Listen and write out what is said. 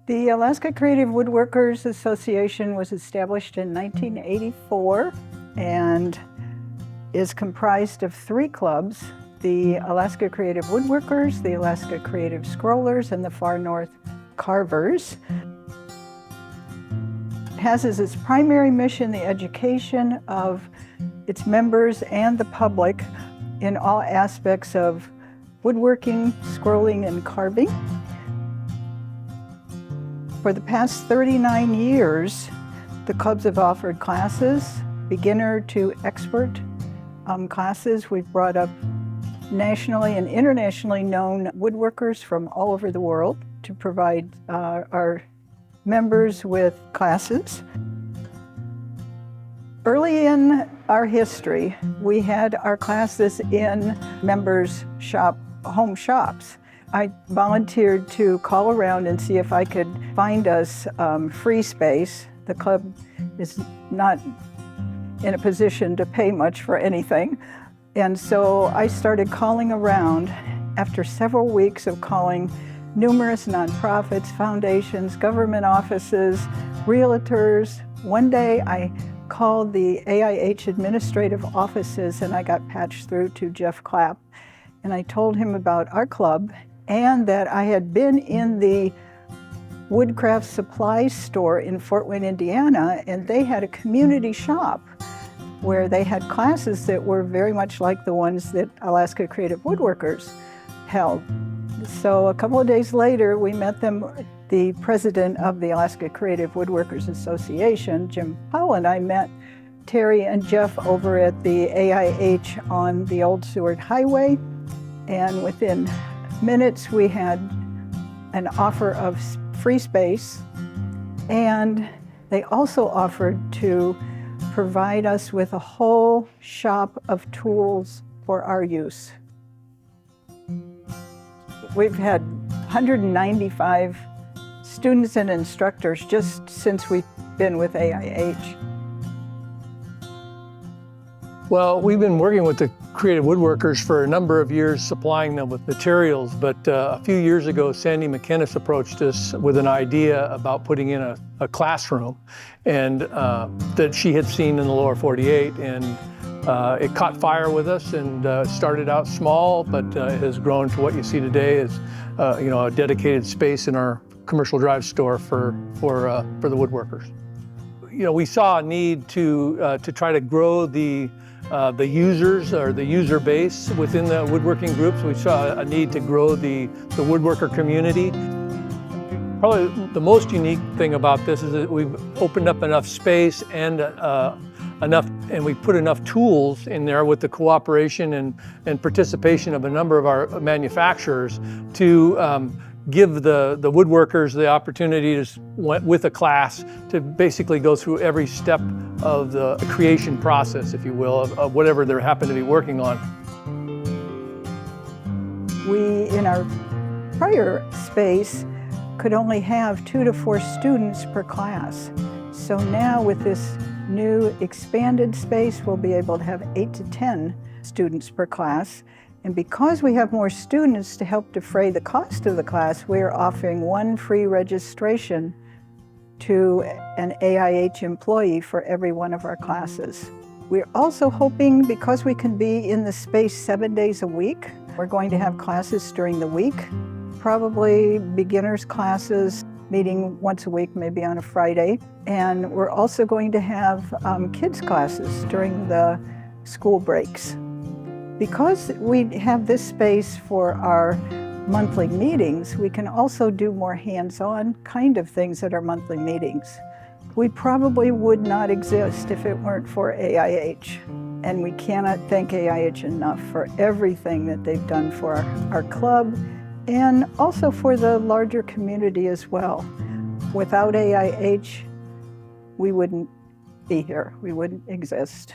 The Alaska Creative Woodworkers Association was established in 1984 and is comprised of 3 clubs: the Alaska Creative Woodworkers, the Alaska Creative Scrollers, and the Far North Carvers. It has as its primary mission the education of its members and the public in all aspects of woodworking, scrolling, and carving. For the past 39 years, the clubs have offered classes, beginner to expert classes. We've brought up nationally and internationally known woodworkers from all over the world to provide our members with classes. Early in our history, we had our classes in members' home shops. I volunteered to call around and see if I could find us free space. The club is not in a position to pay much for anything. And so I started calling around. After several weeks of calling numerous nonprofits, foundations, government offices, realtors, one day I called the AIH administrative offices and I got patched through to Jeff Clapp. And I told him about our club and that I had been in the woodcraft supply store in Fort Wayne, Indiana, and they had a community shop where they had classes that were very much like the ones that Alaska Creative Woodworkers held. So a couple of days later, we met them. The president of the Alaska Creative Woodworkers Association, Jim Powell, and I met Terry and Jeff over at the AIH on the Old Seward Highway. And within minutes, we had an offer of free space, and they also offered to provide us with a whole shop of tools for our use. We've had 195 students and instructors just since we've been with AIH. Well, we've been working with the Creative Woodworkers for a number of years, supplying them with materials, but a few years ago, Sandy McInnes approached us with an idea about putting in a classroom, and that she had seen in the lower 48, and it caught fire with us, and started out small, but has grown to what you see today as a dedicated space in our commercial drive store for the woodworkers. We saw a need to try to grow the users or the user base within the woodworking groups. We saw a need to grow the woodworker community. Probably the most unique thing about this is that we've opened up enough space and we put enough tools in there with the cooperation and participation of a number of our manufacturers to give the woodworkers the opportunity to, with a class, to basically go through every step of the creation process, if you will, of whatever they happen to be working on. We, in our prior space, could only have 2 to 4 students per class. So now with this new expanded space, we'll be able to have 8 to 10 students per class. And because we have more students to help defray the cost of the class, we are offering 1 free registration to an AIH employee for every one of our classes. We're also hoping, because we can be in the space 7 days a week, we're going to have classes during the week, probably beginners classes, meeting once a week, maybe on a Friday. And we're also going to have kids classes during the school breaks. Because we have this space for our monthly meetings, we can also do more hands-on kind of things at our monthly meetings. We probably would not exist if it weren't for AIH. And we cannot thank AIH enough for everything that they've done for our club and also for the larger community as well. Without AIH, we wouldn't be here. We wouldn't exist.